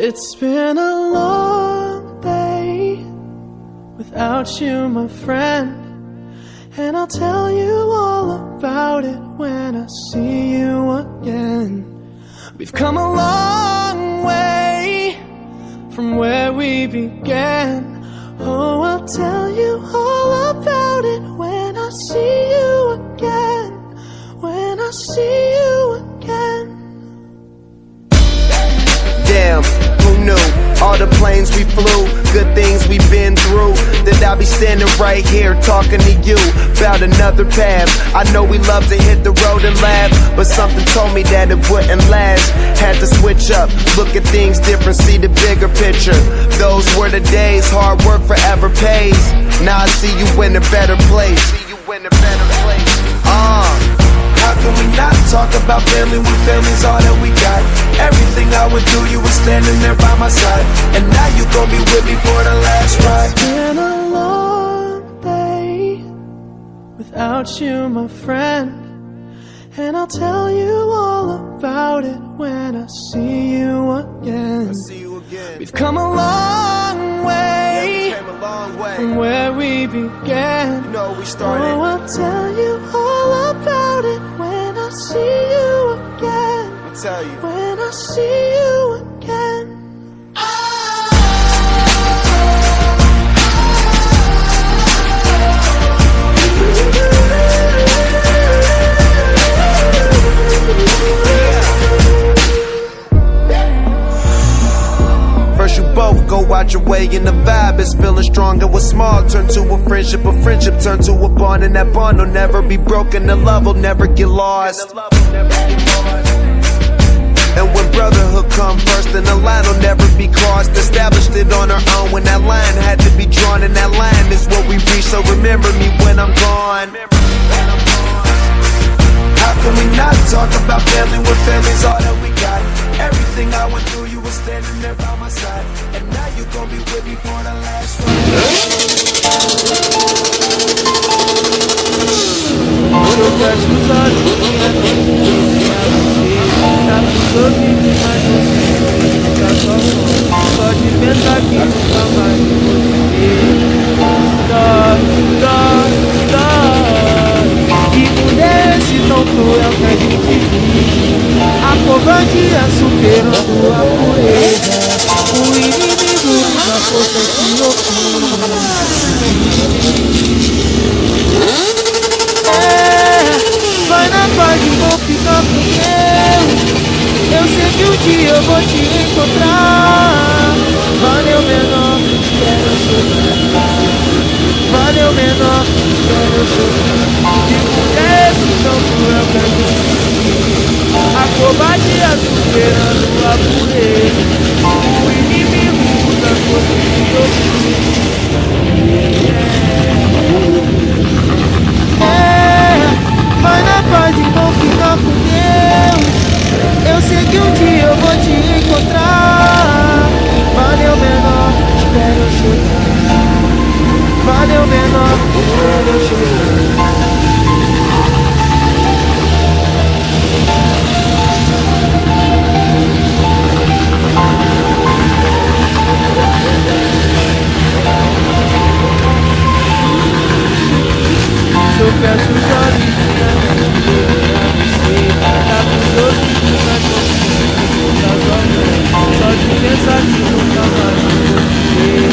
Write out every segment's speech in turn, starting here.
It's been a long day without you, my friend, and I'll tell you all about it when I see you again. We've come a long way from where we began. Oh, I'll tell you all about it when I see you again. When I see you again. Damn, who knew? All the planes we flew, good things we've been through, that I'll be standing right here talking to you about another path. I know we love to hit the road and laugh, but something told me that it wouldn't last. Had to switch up, look at things different, see the bigger picture. Those were the days, hard work forever pays. Now I see you in a better place. How can we not talk about family when family's all that we got? Everything I went through, you were standing there by my side, and now you gon' be with me for the last ride. It's been a long day without you, my friend, and I'll tell you all about it when I see you again. We've come a long way, from where we began. You know we started. Oh, I'll tell you all about it when I see you again. I'll tell you. When I see you again. First you both go out your way and the vibe is feeling strong. And what's small turn to a friendship turn to a bond, and that bond will never be broken. The love will never get lost. And when brotherhood come first, then the line will never be crossed. Established it on our own when that line had to be drawn, and that line is what we reach. So remember me when I'm gone. How can we not talk about family when family's all that we got? Everything I went through, you were standing there by my side, and now you gon' be with me for the last ride. Quando eu fecho os olhos, minha consciência tá nos ouvidos, mas você fica só bom. Só de pensar que nunca mais vou te ver. Dói, dói, dói. Que mulher esse tão cruel que a gente vive. A covardia superando a pureza. O inimigo da força que oprime. Vai na paz e vou ficar com Deus. Eu sei que um dia eu vou te encontrar. Valeu menor, espero eu chegar. Valeu menor, espero eu chegar. Que mulher esse tão cruel que a gente vive. A covardia superando a pureza. O inimigo usa força que oprime. Vai na paz e vou ficar com Deus. Eu sei que um dia eu vou te encontrar. Valeu menor, espero eu chegar. Valeu menor, espero eu chegar. Se eu fecho os olhos, minha mente tá nos ouvidos, mas consigo tá só bem. Só de pensar que nunca mais vou te ver.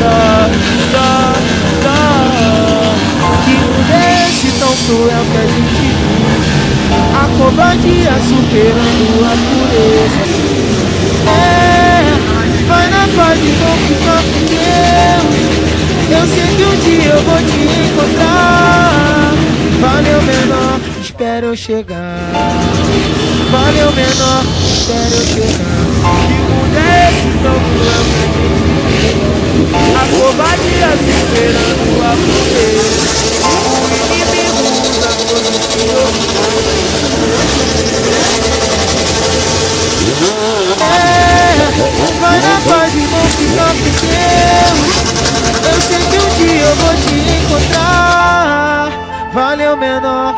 Dói, dói, dói. Que mulher esse tão cruel que a gente vive. A covardia superando a pureza. Vai na paz e vou ficar com Deus. Eu sei que um dia eu vou te encontrar. Valeu menor, espero eu chegar. Valeu menor, espero eu chegar. Que mulher esse tão cruel que a gente vive. A covardia superando a pureza. O inimigo usa força que vai na paz e vou ficar com Deus. Eu sei que um dia eu vou te encontrar. Valeu menor.